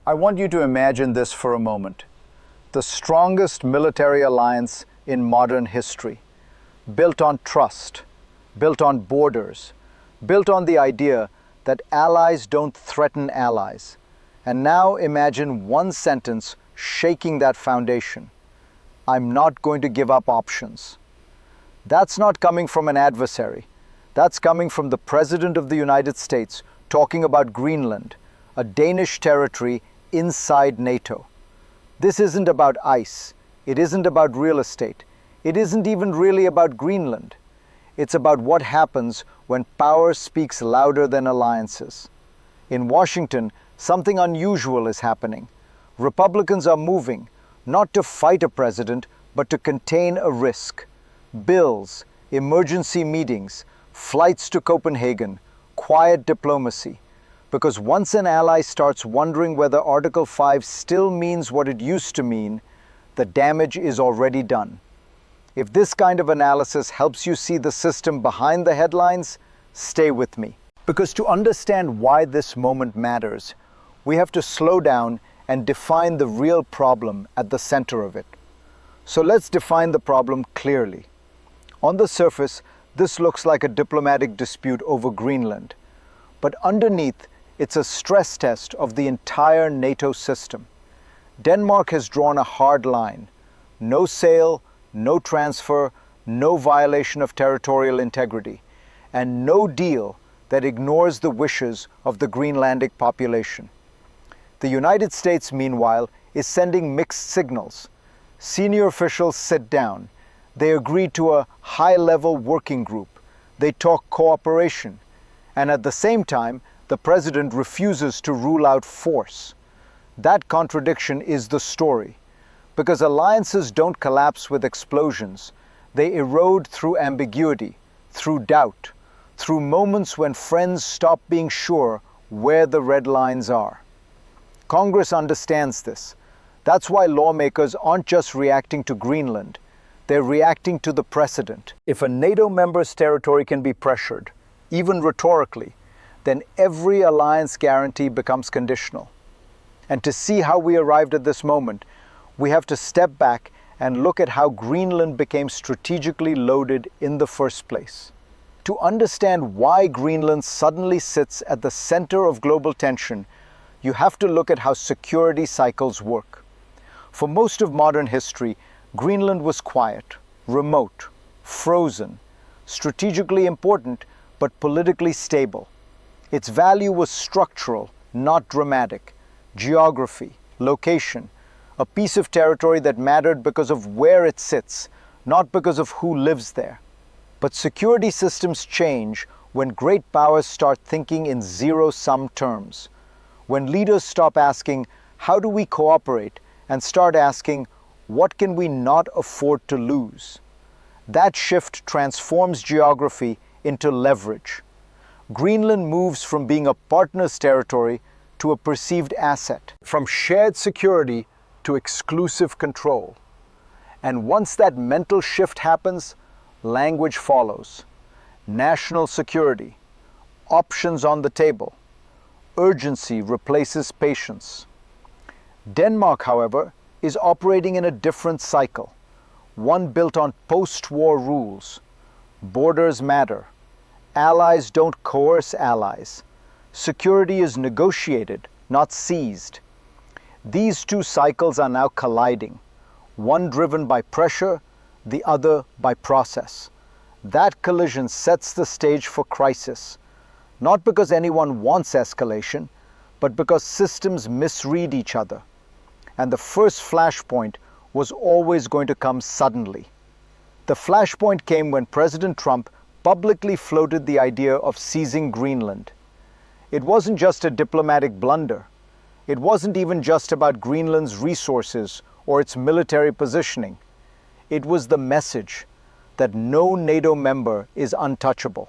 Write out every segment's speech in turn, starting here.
I want you to imagine this for a moment. The strongest military alliance in modern history, built on trust, built on borders, built on the idea that allies don't threaten allies. And now imagine one sentence shaking that foundation. I'm not going to give up options. That's not coming from an adversary. That's coming from the President of the United States talking about Greenland, a Danish territory inside NATO. This isn't about ice. It isn't about real estate. It isn't even really about Greenland. It's about what happens when power speaks louder than alliances. In Washington, something unusual is happening. Republicans are moving, not to fight a president, but to contain a risk. Bills, emergency meetings, flights to Copenhagen, quiet diplomacy. Because once an ally starts wondering whether Article 5 still means what it used to mean, the damage is already done. If this kind of analysis helps you see the system behind the headlines, stay with me. Because to understand why this moment matters, we have to slow down and define the real problem at the center of it. So let's define the problem clearly. On the surface, this looks like a diplomatic dispute over Greenland. But underneath, it's a stress test of the entire NATO system. Denmark has drawn a hard line. No sale, no transfer, no violation of territorial integrity, and no deal that ignores the wishes of the Greenlandic population. The United States, meanwhile, is sending mixed signals. Senior officials sit down. They agree to a high-level working group. They talk cooperation. And at the same time, the president refuses to rule out force. That contradiction is the story. Because alliances don't collapse with explosions. They erode through ambiguity, through doubt, through moments when friends stop being sure where the red lines are. Congress understands this. That's why lawmakers aren't just reacting to Greenland. They're reacting to the precedent. If a NATO member's territory can be pressured, even rhetorically, then every alliance guarantee becomes conditional. And to see how we arrived at this moment, we have to step back and look at how Greenland became strategically loaded in the first place. To understand why Greenland suddenly sits at the center of global tension, you have to look at how security cycles work. For most of modern history, Greenland was quiet, remote, frozen, strategically important, but politically stable. Its value was structural, not dramatic. Geography, location, a piece of territory that mattered because of where it sits, not because of who lives there. But security systems change when great powers start thinking in zero-sum terms. When leaders stop asking, how do we cooperate, and start asking, what can we not afford to lose? That shift transforms geography into leverage. Greenland moves from being a partner's territory to a perceived asset, from shared security to exclusive control. And once that mental shift happens, language follows. National security, options on the table, urgency replaces patience. Denmark, however, is operating in a different cycle, one built on post-war rules. Borders matter. Allies don't coerce allies. Security is negotiated, not seized. These two cycles are now colliding, one driven by pressure, the other by process. That collision sets the stage for crisis, not because anyone wants escalation, but because systems misread each other. And the first flashpoint was always going to come suddenly. The flashpoint came when President Trump publicly floated the idea of seizing Greenland. It wasn't just a diplomatic blunder. It wasn't even just about Greenland's resources or its military positioning. It was the message that no NATO member is untouchable.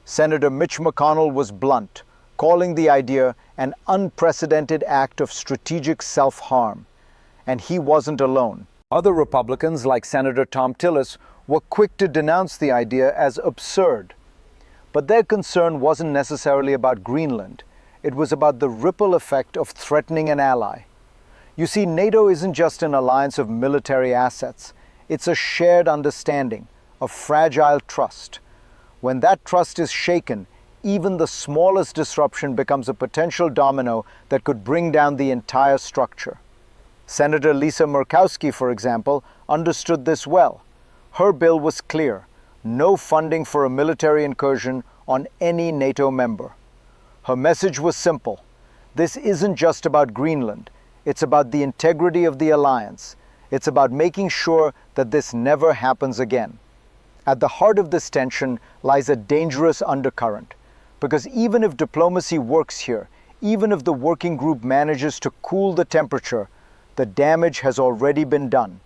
Senator Mitch McConnell was blunt, calling the idea an unprecedented act of strategic self-harm. And he wasn't alone. Other Republicans, like Senator Tom Tillis, were quick to denounce the idea as absurd. But their concern wasn't necessarily about Greenland. it was about the ripple effect of threatening an ally. You see, NATO isn't just an alliance of military assets. It's a shared understanding, a fragile trust. When that trust is shaken, even the smallest disruption becomes a potential domino that could bring down the entire structure. Senator Lisa Murkowski, for example, understood this well. Her bill was clear: no funding for a military incursion on any NATO member. Her message was simple: this isn't just about Greenland, it's about the integrity of the alliance. It's about making sure that this never happens again. At the heart of this tension lies a dangerous undercurrent, because even if diplomacy works here, even if the working group manages to cool the temperature, the damage has already been done.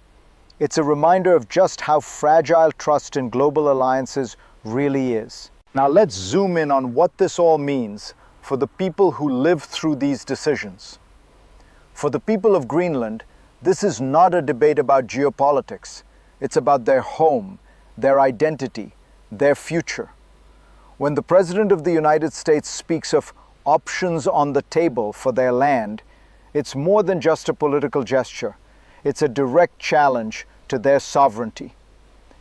It's a reminder of just how fragile trust in global alliances really is. Now let's zoom in on what this all means for the people who live through these decisions. For the people of Greenland, this is not a debate about geopolitics. It's about their home, their identity, their future. When the President of the United States speaks of options on the table for their land, it's more than just a political gesture. It's a direct challenge to their sovereignty.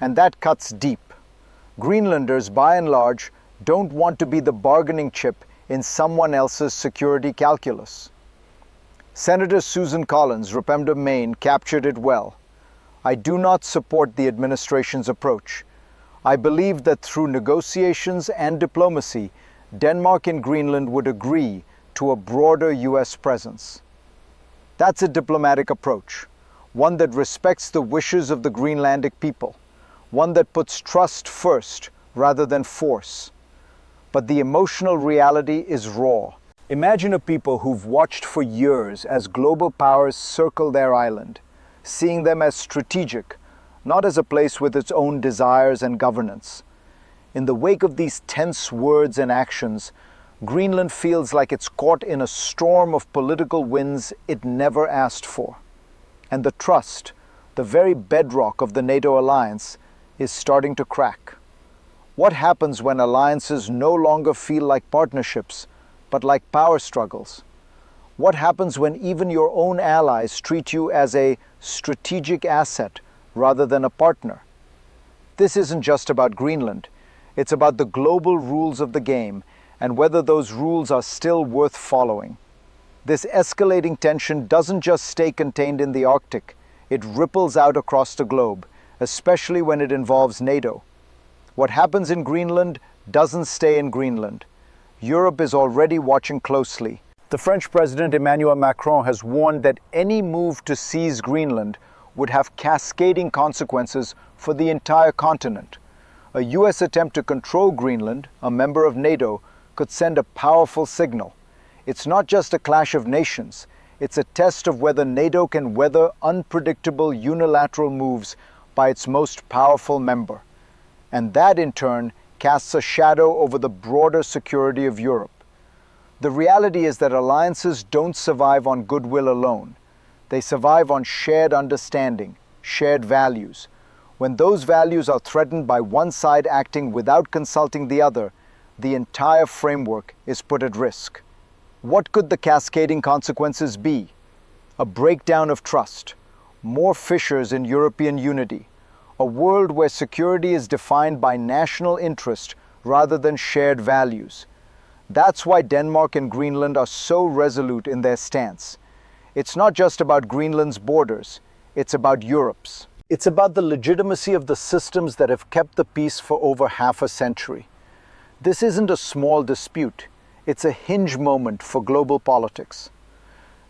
And that cuts deep. Greenlanders, by and large, don't want to be the bargaining chip in someone else's security calculus. Senator Susan Collins, Rep. Maine, captured it well. I do not support the administration's approach. I believe that through negotiations and diplomacy, Denmark and Greenland would agree to a broader U.S. presence. That's a diplomatic approach, one that respects the wishes of the Greenlandic people, one that puts trust first rather than force. But the emotional reality is raw. Imagine a people who've watched for years as global powers circle their island, seeing them as strategic, not as a place with its own desires and governance. In the wake of these tense words and actions, Greenland feels like it's caught in a storm of political winds it never asked for. And the trust, the very bedrock of the NATO alliance, is starting to crack. What happens when alliances no longer feel like partnerships, but like power struggles? What happens when even your own allies treat you as a strategic asset rather than a partner? This isn't just about Greenland. It's about the global rules of the game and whether those rules are still worth following. This escalating tension doesn't just stay contained in the Arctic. It ripples out across the globe, especially when it involves NATO. What happens in Greenland doesn't stay in Greenland. Europe is already watching closely. The French President Emmanuel Macron has warned that any move to seize Greenland would have cascading consequences for the entire continent. A US attempt to control Greenland, a member of NATO, could send a powerful signal. It's not just a clash of nations. It's a test of whether NATO can weather unpredictable unilateral moves by its most powerful member. And that, in turn, casts a shadow over the broader security of Europe. The reality is that alliances don't survive on goodwill alone. They survive on shared understanding, shared values. When those values are threatened by one side acting without consulting the other, the entire framework is put at risk. What could the cascading consequences be? A breakdown of trust, more fissures in European unity, a world where security is defined by national interest rather than shared values. That's why Denmark and Greenland are so resolute in their stance. It's not just about Greenland's borders, it's about Europe's. It's about the legitimacy of the systems that have kept the peace for over half a century. This isn't a small dispute, it's a hinge moment for global politics.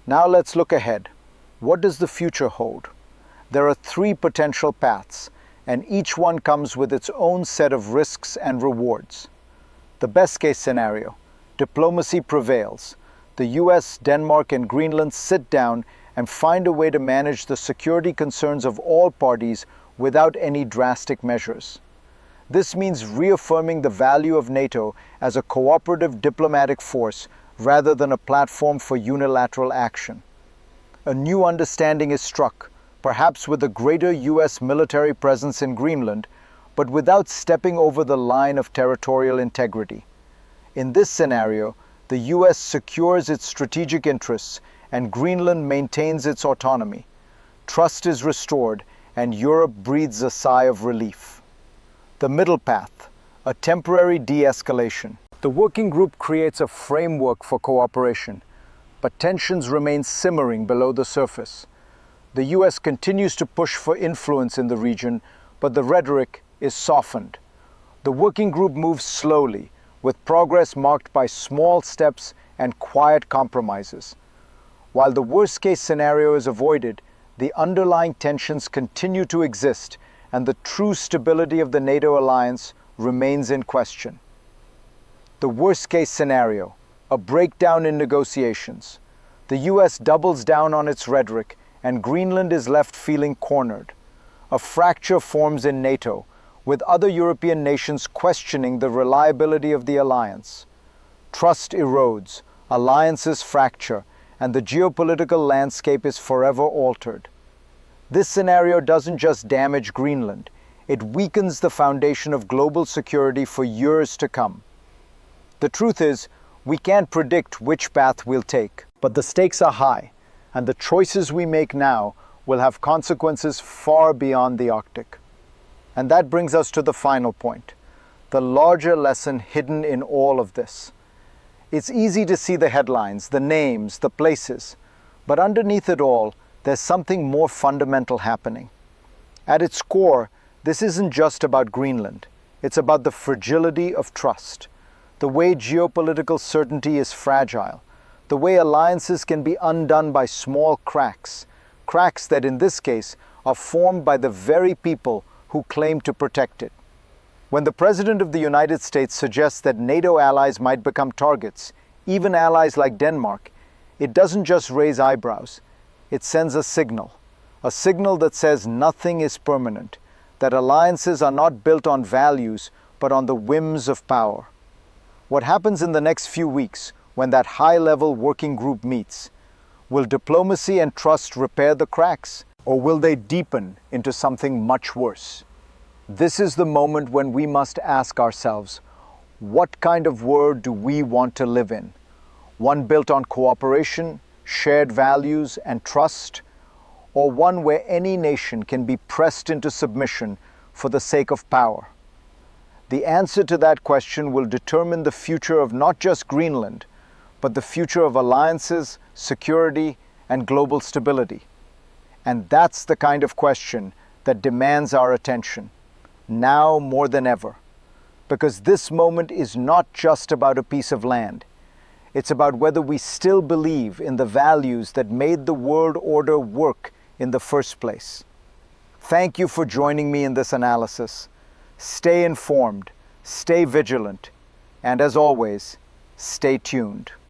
Now let's look ahead. What does the future hold? There are three potential paths, and each one comes with its own set of risks and rewards. The best-case scenario: diplomacy prevails. The US, Denmark, and Greenland sit down and find a way to manage the security concerns of all parties without any drastic measures. This means reaffirming the value of NATO as a cooperative diplomatic force rather than a platform for unilateral action. A new understanding is struck, perhaps with a greater US military presence in Greenland, but without stepping over the line of territorial integrity. In this scenario, the US secures its strategic interests and Greenland maintains its autonomy. Trust is restored and Europe breathes a sigh of relief. The middle path, a temporary de-escalation. The working group creates a framework for cooperation, but tensions remain simmering below the surface. The US continues to push for influence in the region, but the rhetoric is softened. The working group moves slowly, with progress marked by small steps and quiet compromises. While the worst-case scenario is avoided, the underlying tensions continue to exist, and the true stability of the NATO alliance remains in question. The worst-case scenario, a breakdown in negotiations. The US doubles down on its rhetoric, and Greenland is left feeling cornered. A fracture forms in NATO, with other European nations questioning the reliability of the alliance. Trust erodes, alliances fracture, and the geopolitical landscape is forever altered. This scenario doesn't just damage Greenland, it weakens the foundation of global security for years to come. The truth is, we can't predict which path we'll take, but the stakes are high, and the choices we make now will have consequences far beyond the Arctic. And that brings us to the final point, the larger lesson hidden in all of this. It's easy to see the headlines, the names, the places, but underneath it all, there's something more fundamental happening. At its core, this isn't just about Greenland. It's about the fragility of trust, the way geopolitical certainty is fragile, the way alliances can be undone by small cracks that in this case are formed by the very people who claim to protect it. When the President of the United States suggests that NATO allies might become targets, even allies like Denmark, it doesn't just raise eyebrows. It sends a signal that says nothing is permanent, that alliances are not built on values but on the whims of power. What happens in the next few weeks when that high-level working group meets? Will diplomacy and trust repair the cracks, or will they deepen into something much worse? This is the moment when we must ask ourselves, what kind of world do we want to live in? One built on cooperation, shared values, and trust, or one where any nation can be pressed into submission for the sake of power? The answer to that question will determine the future of not just Greenland, but the future of alliances, security, and global stability. And that's the kind of question that demands our attention, now more than ever. Because this moment is not just about a piece of land. It's about whether we still believe in the values that made the world order work in the first place. Thank you for joining me in this analysis. Stay informed, stay vigilant, and as always, stay tuned.